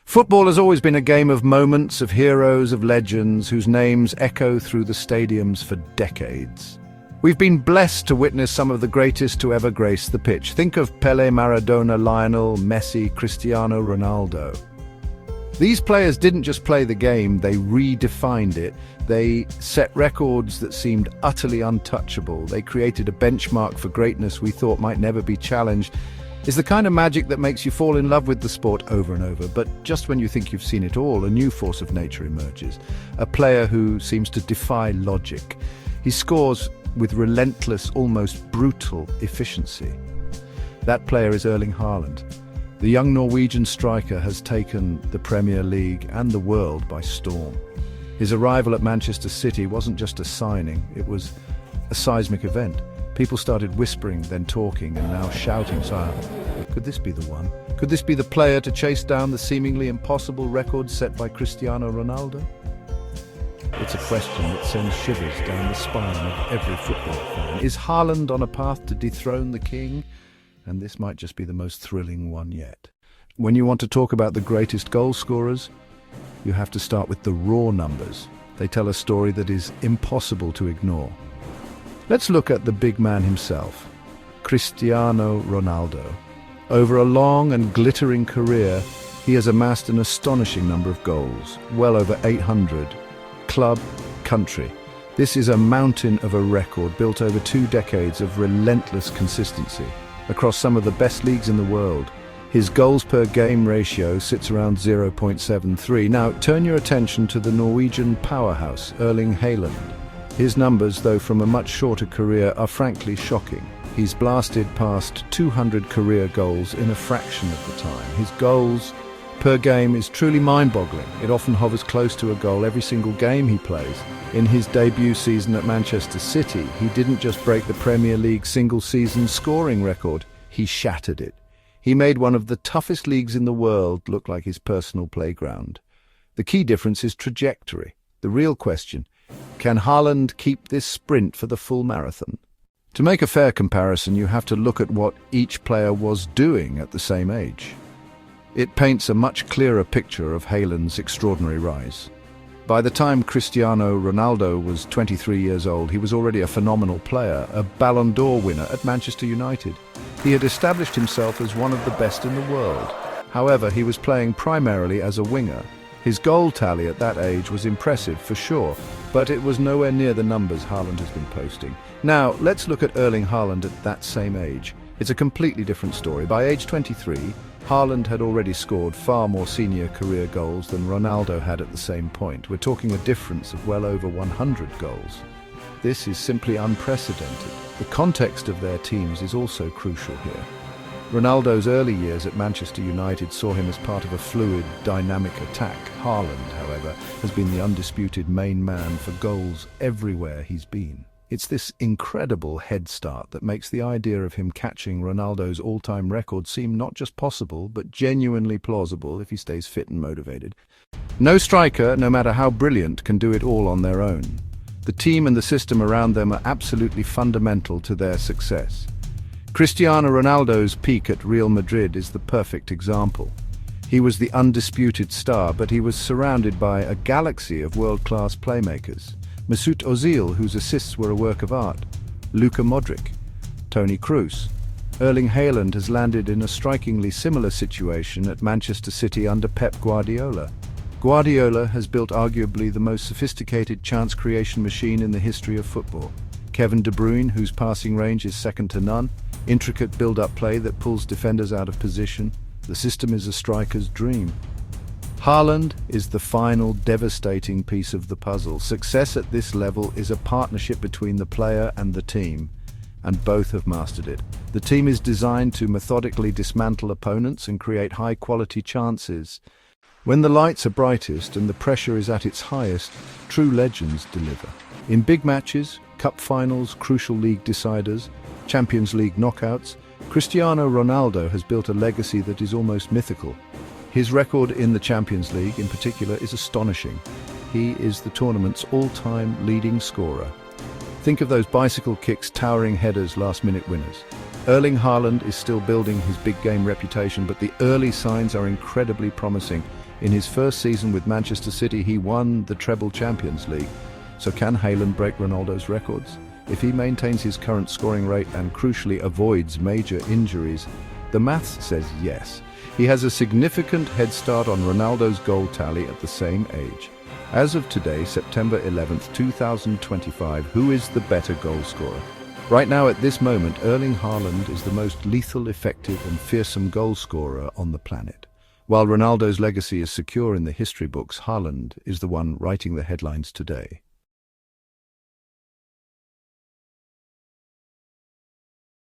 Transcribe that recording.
Football has always been a game of moments, of heroes, of legends whose names echo through the stadiums for decades. We've been blessed to witness some of the greatest to ever grace the pitch. Think of Pelé, Maradona, Lionel, Messi, Cristiano Ronaldo. These players didn't just play the game, they redefined it. They set records that seemed utterly untouchable. They created a benchmark for greatness we thought might never be challenged. It's the kind of magic that makes you fall in love with the sport over and over, but just when you think you've seen it all, a new force of nature emerges. A player who seems to defy logic. He scores with relentless, almost brutal efficiency. That player is Erling Haaland. The young Norwegian striker has taken the Premier League and the world by storm. His arrival at Manchester City wasn't just a signing, it was a seismic event. People started whispering, then talking, and now shouting. So, could this be the one? Could this be the player to chase down the seemingly impossible record set by Cristiano Ronaldo? It's a question that sends shivers down the spine of every football fan. Is Haaland on a path to dethrone the king? And this might just be the most thrilling one yet. When you want to talk about the greatest goal scorers, you have to start with the raw numbers. They tell a story that is impossible to ignore. Let's look at the big man himself, Cristiano Ronaldo. Over a long and glittering career, he has amassed an astonishing number of goals, well over 800. Club, country. This is a mountain of a record built over 2 decades of relentless consistency across some of the best leagues in the world. His goals per game ratio sits around 0.73. Now, turn your attention to the Norwegian powerhouse, Erling Haaland. His numbers, though from a much shorter career, are frankly shocking. He's blasted past 200 career goals in a fraction of the time. His goals per game is truly mind-boggling. It often hovers close to a goal every single game he plays. In his debut season at Manchester City, he didn't just break the Premier League single-season scoring record, he shattered it. He made one of the toughest leagues in the world look like his personal playground. The key difference is trajectory. The real question: can Haaland keep this sprint for the full marathon? To make a fair comparison, you have to look at what each player was doing at the same age. It paints a much clearer picture of Haaland's extraordinary rise. By the time Cristiano Ronaldo was 23 years old, he was already a phenomenal player, a Ballon d'Or winner at Manchester United. He had established himself as one of the best in the world. However, he was playing primarily as a winger. His goal tally at that age was impressive for sure, but it was nowhere near the numbers Haaland has been posting. Now, let's look at Erling Haaland at that same age. It's a completely different story. By age 23, Haaland had already scored far more senior career goals than Ronaldo had at the same point. We're talking a difference of well over 100 goals. This is simply unprecedented. The context of their teams is also crucial here. Ronaldo's early years at Manchester United saw him as part of a fluid, dynamic attack. Haaland, however, has been the undisputed main man for goals everywhere he's been. It's this incredible head start that makes the idea of him catching Ronaldo's all-time record seem not just possible, but genuinely plausible if he stays fit and motivated. No striker, no matter how brilliant, can do it all on their own. The team and the system around them are absolutely fundamental to their success. Cristiano Ronaldo's peak at Real Madrid is the perfect example. He was the undisputed star, but he was surrounded by a galaxy of world-class playmakers. Mesut Ozil, whose assists were a work of art, Luka Modric, Toni Kroos. Erling Haaland has landed in a strikingly similar situation at Manchester City under Pep Guardiola. Guardiola has built arguably the most sophisticated chance creation machine in the history of football. Kevin De Bruyne, whose passing range is second to none, intricate build-up play that pulls defenders out of position. The system is a striker's dream. Haaland is the final devastating piece of the puzzle. Success at this level is a partnership between the player and the team, and both have mastered it. The team is designed to methodically dismantle opponents and create high-quality chances. When the lights are brightest and the pressure is at its highest, true legends deliver. In big matches, cup finals, crucial league deciders, Champions League knockouts, Cristiano Ronaldo has built a legacy that is almost mythical. His record in the Champions League, in particular, is astonishing. He is the tournament's all-time leading scorer. Think of those bicycle kicks, towering headers, last-minute winners. Erling Haaland is still building his big-game reputation, but the early signs are incredibly promising. In his first season with Manchester City, he won the treble Champions League. So can Haaland break Ronaldo's records? If he maintains his current scoring rate and crucially avoids major injuries, the maths says yes. He has a significant head start on Ronaldo's goal tally at the same age. As of today, September 11th, 2025, who is the better goal scorer? Right now, at this moment, Erling Haaland is the most lethal, effective and fearsome goal scorer on the planet. While Ronaldo's legacy is secure in the history books, Haaland is the one writing the headlines today.